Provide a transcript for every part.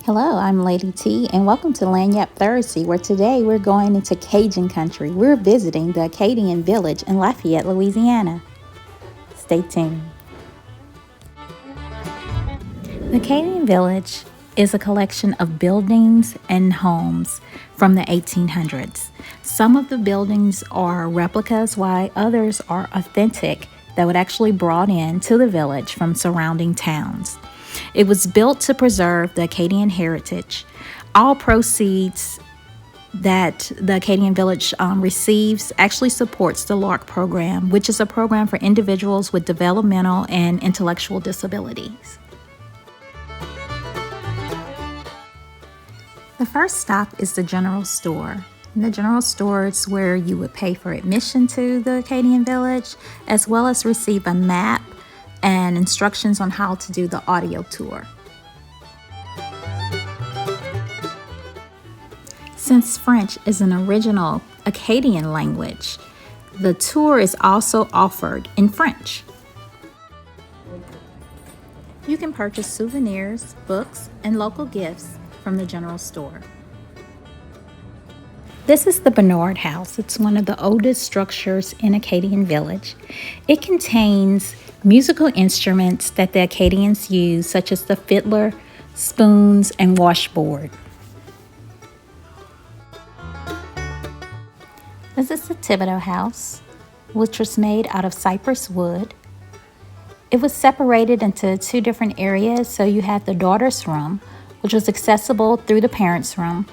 Hello, I'm Lady T, and welcome to Lafayette Thursday, where today we're going into Cajun country. We're visiting the Acadian village in Lafayette, Louisiana. Stay tuned. The Acadian village is a collection of buildings and homes from the 1800s. Some of the buildings are replicas, while others are authentic that were actually brought in to the village from surrounding towns. It was built to preserve the Acadian heritage. All proceeds that the Acadian Village receives actually supports the LARC program, which is a program for individuals with developmental and intellectual disabilities. The first stop is the general store. And the general store is where you would pay for admission to the Acadian Village, as well as receive a map and instructions on how to do the audio tour. Since French is an original Acadian language, the tour is also offered in French. You can purchase souvenirs, books, and local gifts from the general store. This is the Bernard House. It's one of the oldest structures in Acadian Village. It contains musical instruments that the Acadians use, such as the fiddler, spoons, and washboard. This is the Thibodeau House, which was made out of cypress wood. It was separated into two different areas, so you had the daughter's room, which was accessible through the parents' room,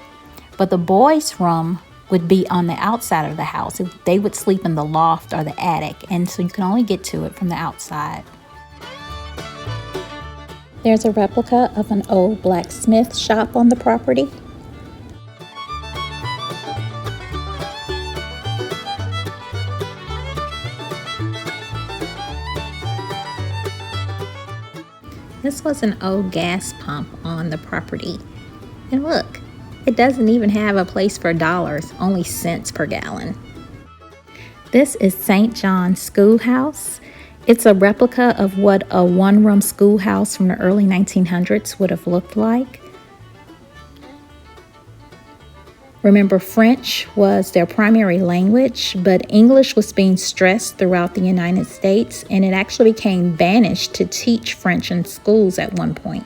but the boys' room would be on the outside of the house. They would sleep in the loft or the attic, and so you can only get to it from the outside. There's a replica of an old blacksmith shop on the property. This was an old gas pump on the property. And look, it doesn't even have a place for dollars, only cents per gallon. This is St. John's Schoolhouse. It's a replica of what a one-room schoolhouse from the early 1900s would have looked like. Remember, French was their primary language, but English was being stressed throughout the United States, and it actually became banished to teach French in schools at one point.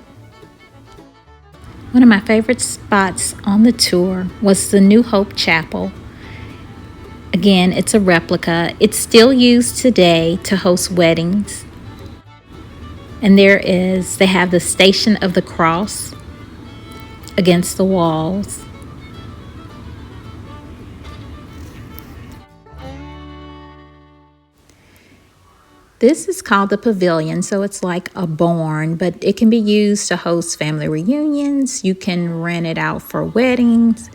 One of my favorite spots on the tour was the New Hope Chapel. Again, it's a replica. It's still used today to host weddings. And they have the Station of the Cross against the walls. This is called the Pavilion, so it's like a barn, but it can be used to host family reunions. You can rent it out for weddings.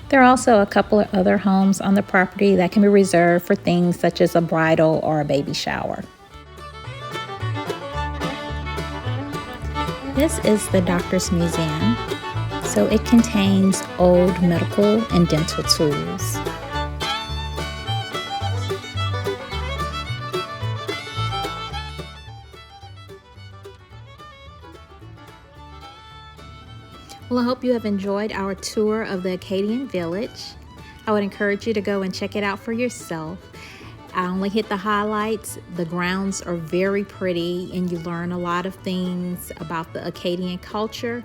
There are also a couple of other homes on the property that can be reserved for things such as a bridal or a baby shower. This is the Doctor's Museum, so it contains old medical and dental tools. Well, I hope you have enjoyed our tour of the Acadian Village. I would encourage you to go and check it out for yourself. I only hit the highlights. The grounds are very pretty, and you learn a lot of things about the Acadian culture.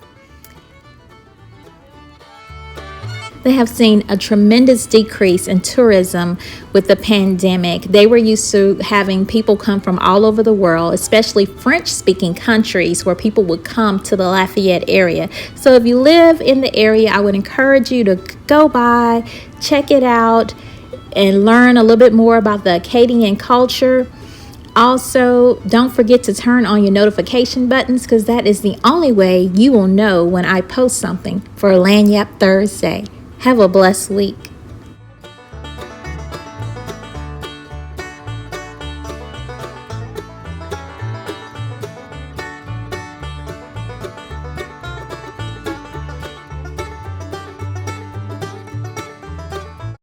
They have seen a tremendous decrease in tourism with the pandemic. They were used to having people come from all over the world, especially French-speaking countries, where people would come to the Lafayette area. So if you live in the area, I would encourage you to go by, check it out, and learn a little bit more about the Acadian culture. Also, don't forget to turn on your notification buttons, because that is the only way you will know when I post something for Lafayette Thursday. Have a blessed week.